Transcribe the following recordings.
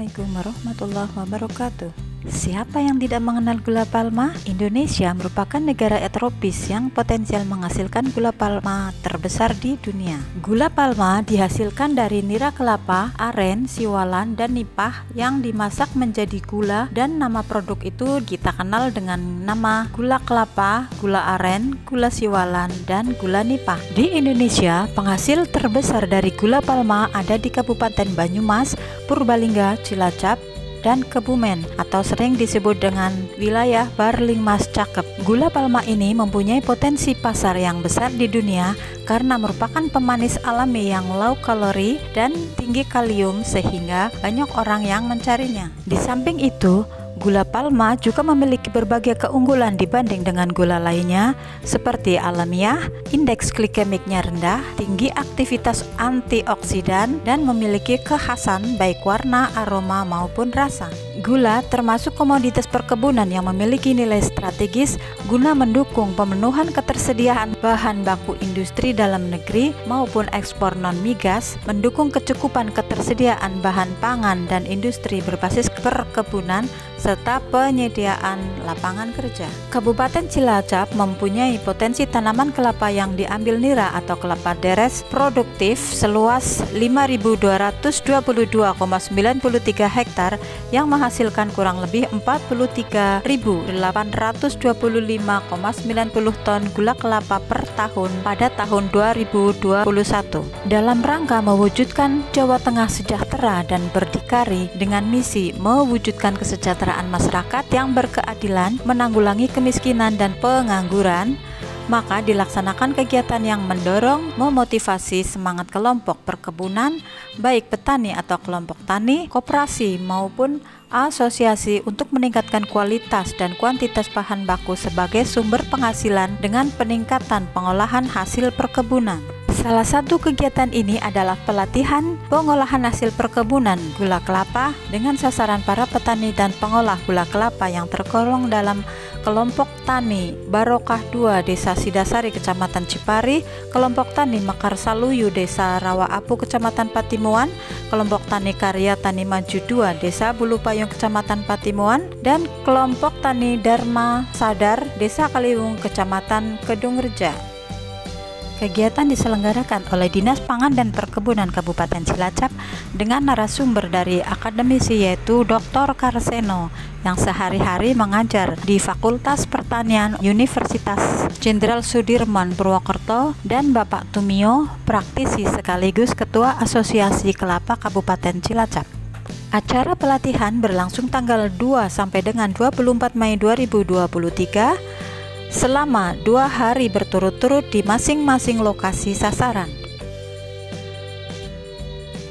Assalamualaikum warahmatullahi wabarakatuh. Siapa yang tidak mengenal gula palma? Indonesia merupakan negara tropis yang potensial menghasilkan gula palma terbesar di dunia. Gula palma dihasilkan dari nira kelapa, aren, siwalan, dan nipah yang dimasak menjadi gula, dan nama produk itu kita kenal dengan nama gula kelapa, gula aren, gula siwalan, dan gula nipah. Di Indonesia, penghasil terbesar dari gula palma ada di Kabupaten Banyumas, Purbalingga, Cilacap, dan Kebumen, atau sering disebut dengan wilayah Barlingmas Cakep. Gula palma ini mempunyai potensi pasar yang besar di dunia karena merupakan pemanis alami yang low kalori dan tinggi kalium, sehingga banyak orang yang mencarinya. Di samping itu, gula palma juga memiliki berbagai keunggulan dibanding dengan gula lainnya, seperti alamiah, indeks glikemiknya rendah, tinggi aktivitas antioksidan, dan memiliki kekhasan baik warna, aroma, maupun rasa. Gula termasuk komoditas perkebunan yang memiliki nilai strategis guna mendukung pemenuhan ketersediaan bahan baku industri dalam negeri maupun ekspor non-migas, mendukung kecukupan ketersediaan bahan pangan dan industri berbasis perkebunan, serta penyediaan lapangan kerja. Kabupaten Cilacap mempunyai potensi tanaman kelapa yang diambil nira atau kelapa deres produktif seluas 5.222,93 hektar yang menghasilkan kurang lebih 43.825,90 ton gula kelapa per tahun pada tahun 2021. Dalam rangka mewujudkan Jawa Tengah sejahtera dan berdikari dengan misi mewujudkan kesejahteraan masyarakat yang berkeadilan, menanggulangi kemiskinan dan pengangguran, maka dilaksanakan kegiatan yang mendorong, memotivasi semangat kelompok perkebunan, baik petani atau kelompok tani, koperasi maupun asosiasi untuk meningkatkan kualitas dan kuantitas bahan baku sebagai sumber penghasilan dengan peningkatan pengolahan hasil perkebunan. Salah satu kegiatan ini adalah pelatihan pengolahan hasil perkebunan gula kelapa dengan sasaran para petani dan pengolah gula kelapa yang tergolong dalam kelompok tani Barokah 2 Desa Sidasari Kecamatan Cipari, kelompok tani Mekar Saluyu Desa Rawa Apu Kecamatan Patimuan, kelompok tani Karya Tani Maju 2 Desa Bulu Payung Kecamatan Patimuan, dan kelompok tani Dharma Sadar Desa Kaliwung Kecamatan Kedungreja. Kegiatan diselenggarakan oleh Dinas Pangan dan Perkebunan Kabupaten Cilacap dengan narasumber dari akademisi yaitu Dr. Karseno yang sehari-hari mengajar di Fakultas Pertanian Universitas Jenderal Sudirman Purwokerto, dan Bapak Tumio, praktisi sekaligus Ketua Asosiasi Kelapa Kabupaten Cilacap. Acara pelatihan berlangsung tanggal 2 sampai dengan 24 Mei 2023 selama 2 hari berturut-turut di masing-masing lokasi sasaran.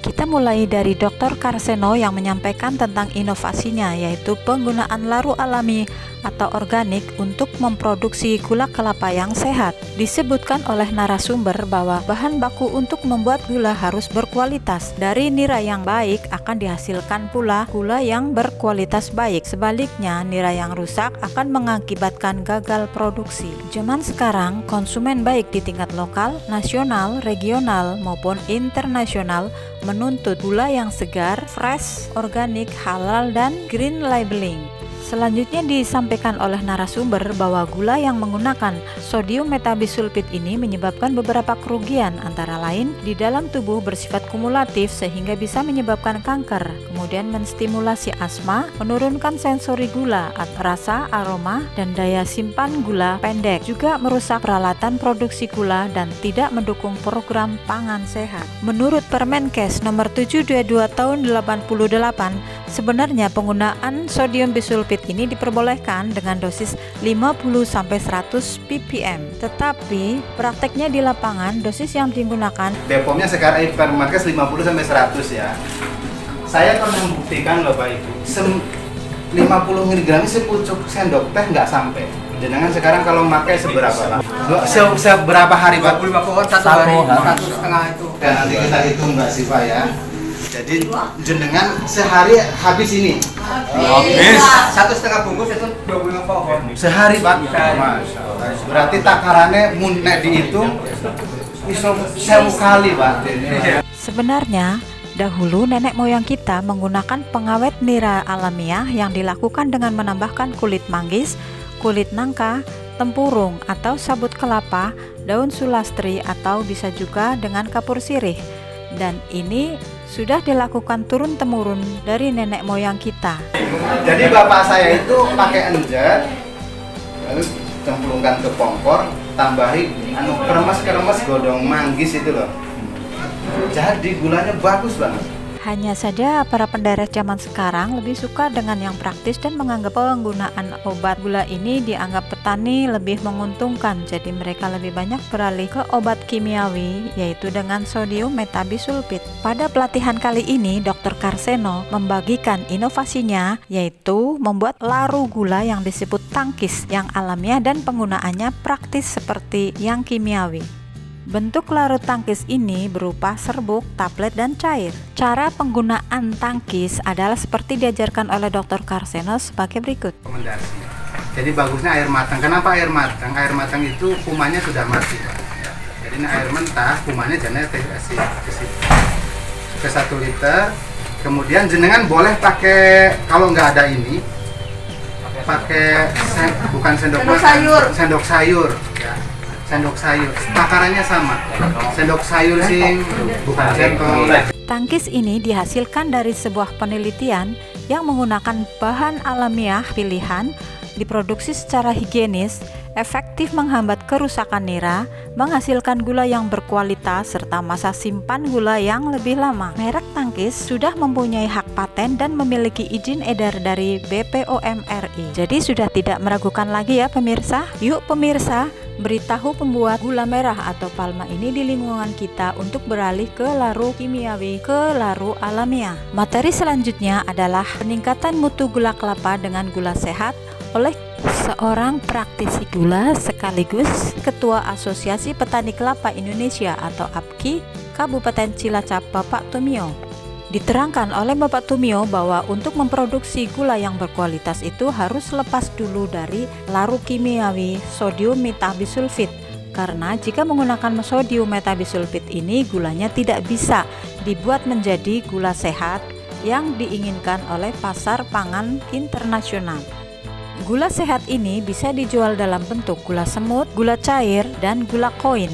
Kita mulai dari Dr. Karseno yang menyampaikan tentang inovasinya, yaitu penggunaan laru alami atau organik untuk memproduksi gula kelapa yang sehat. Disebutkan oleh narasumber bahwa bahan baku untuk membuat gula harus berkualitas. Dari nira yang baik akan dihasilkan pula gula yang berkualitas baik. Sebaliknya, nira yang rusak akan mengakibatkan gagal produksi. Zaman sekarang, konsumen baik di tingkat lokal, nasional, regional, maupun internasional menuntut gula yang segar, fresh, organik, halal, dan green labeling. Selanjutnya disampaikan oleh narasumber bahwa gula yang menggunakan sodium metabisulfit ini menyebabkan beberapa kerugian, antara lain di dalam tubuh bersifat kumulatif sehingga bisa menyebabkan kanker, kemudian menstimulasi asma, menurunkan sensori gula, rasa, aroma, dan daya simpan gula pendek, juga merusak peralatan produksi gula dan tidak mendukung program pangan sehat. Menurut Permenkes nomor 722 tahun 88, sebenarnya penggunaan sodium bisulfit ini diperbolehkan dengan dosis 50-100 ppm. Tetapi prakteknya di lapangan dosis yang digunakan BPOM-nya sekarang Permenkes 50-100 ya. Saya pernah membuktikan loh Pak Ibu, 50 mg sepucuk sendok teh nggak sampai. Jenengan sekarang kalau memakai seberapa Pak? Seberapa hari Pak? 25 pohon satu hari, 1,5 itu. Dan nanti kita hitung Mbak Siva ya. Jadi jenengan sehari habis ini? Habis. 1,5 bungkus itu 25 pohon. Sehari Pak? Masya Allah. Berarti takarannya mun dihitung iso 1000 kali Pak. Sebenarnya Dahulu nenek moyang kita menggunakan pengawet nira alamiah yang dilakukan dengan menambahkan kulit manggis, kulit nangka, tempurung atau sabut kelapa, daun sulastri atau bisa juga dengan kapur sirih. Dan ini sudah dilakukan turun-temurun dari nenek moyang kita. Jadi bapak saya itu pakai enjet, lalu cemplungkan ke kompor, tambahi kremes godong manggis itu loh. Jadi gulanya bagus banget. Hanya saja para penderes zaman sekarang lebih suka dengan yang praktis dan menganggap penggunaan obat gula ini dianggap petani lebih menguntungkan. Jadi mereka lebih banyak beralih ke obat kimiawi, yaitu dengan sodium metabisulfit. Pada pelatihan kali ini, Dr. Karseno membagikan inovasinya, yaitu membuat laru gula yang disebut tangkis yang alamiah dan penggunaannya praktis seperti yang kimiawi. Bentuk larut tangkis ini berupa serbuk, tablet, dan cair. Cara penggunaan tangkis adalah seperti diajarkan oleh Dr. Karseno sebagai berikut. Rekomendasi. Jadi bagusnya air matang. Kenapa air matang? Air matang itu kumannya sudah mati, Pak. Jadi ini air mentah, kumannya jangan dikasih ke 1 liter. Kemudian jenengan boleh pakai, kalau nggak ada ini, pakai bukan sendok sayur. Ya. Sendok sayur, takarannya sama. Sendok sayur sih, bukan sendok. Tangkis ini dihasilkan dari sebuah penelitian yang menggunakan bahan alamiah pilihan, diproduksi secara higienis, efektif menghambat kerusakan nira, menghasilkan gula yang berkualitas, serta masa simpan gula yang lebih lama. Merek Tangkis sudah mempunyai hak paten dan memiliki izin edar dari BPOM RI. Jadi sudah tidak meragukan lagi ya pemirsa. Yuk pemirsa, beritahu pembuat gula merah atau palma ini di lingkungan kita untuk beralih ke laru kimiawi, ke laru alamiah. Materi selanjutnya adalah peningkatan mutu gula kelapa dengan gula sehat oleh seorang praktisi gula sekaligus Ketua Asosiasi Petani Kelapa Indonesia atau APKI Kabupaten Cilacap, Bapak Tumio. Diterangkan oleh Bapak Tumio bahwa untuk memproduksi gula yang berkualitas itu harus lepas dulu dari laru kimiawi sodium metabisulfit, karena jika menggunakan sodium metabisulfit ini gulanya tidak bisa dibuat menjadi gula sehat yang diinginkan oleh pasar pangan internasional. Gula sehat ini bisa dijual dalam bentuk gula semut, gula cair, dan gula koin.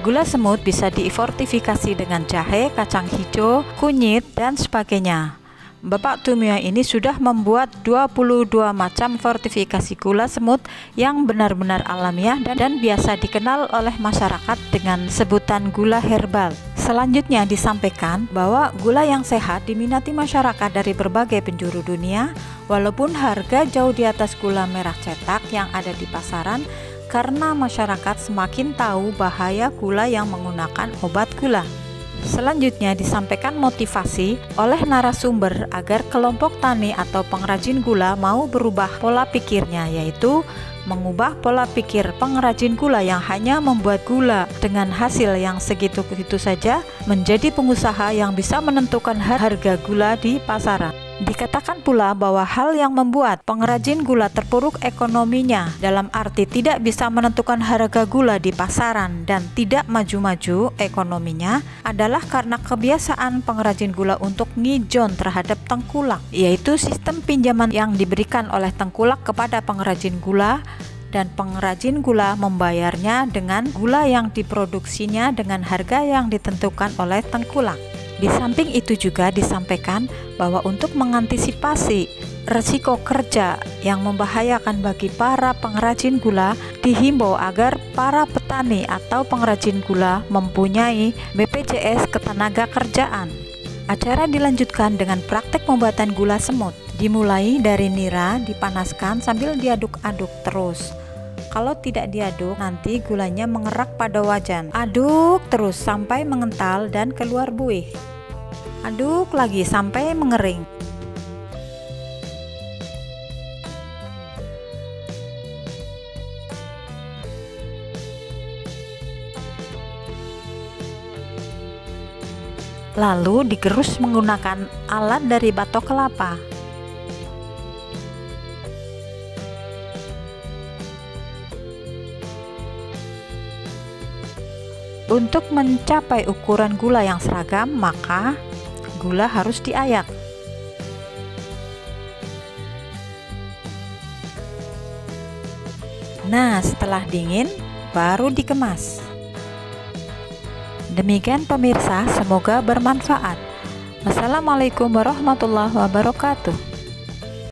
Gula semut bisa difortifikasi dengan jahe, kacang hijau, kunyit, dan sebagainya. Bapak Tumio ini sudah membuat 22 macam fortifikasi gula semut yang benar-benar alamiah dan biasa dikenal oleh masyarakat dengan sebutan gula herbal. Selanjutnya disampaikan bahwa gula yang sehat diminati masyarakat dari berbagai penjuru dunia, walaupun harga jauh di atas gula merah cetak yang ada di pasaran, karena masyarakat semakin tahu bahaya gula yang menggunakan obat gula. Selanjutnya disampaikan motivasi oleh narasumber agar kelompok tani atau pengrajin gula mau berubah pola pikirnya, yaitu mengubah pola pikir pengrajin gula yang hanya membuat gula dengan hasil yang segitu-gitu saja menjadi pengusaha yang bisa menentukan harga gula di pasaran. Dikatakan pula bahwa hal yang membuat pengrajin gula terpuruk ekonominya, dalam arti tidak bisa menentukan harga gula di pasaran dan tidak maju-maju ekonominya, adalah karena kebiasaan pengrajin gula untuk ngijon terhadap tengkulak, yaitu sistem pinjaman yang diberikan oleh tengkulak kepada pengrajin gula, dan pengrajin gula membayarnya dengan gula yang diproduksinya dengan harga yang ditentukan oleh tengkulak. Di samping itu juga disampaikan bahwa untuk mengantisipasi resiko kerja yang membahayakan bagi para pengrajin gula, dihimbau agar para petani atau pengrajin gula mempunyai BPJS Ketenagakerjaan. Acara dilanjutkan dengan praktek pembuatan gula semut. Dimulai dari nira, dipanaskan sambil diaduk-aduk terus. Kalau tidak diaduk, nanti gulanya mengerak pada wajan. Aduk terus sampai mengental dan keluar buih. Aduk lagi sampai mengering. Lalu digerus menggunakan alat dari batok kelapa. Untuk mencapai ukuran gula yang seragam, maka gula harus diayak. Nah, setelah dingin baru dikemas. Demikian pemirsa, semoga bermanfaat. Wassalamualaikum warahmatullahi wabarakatuh.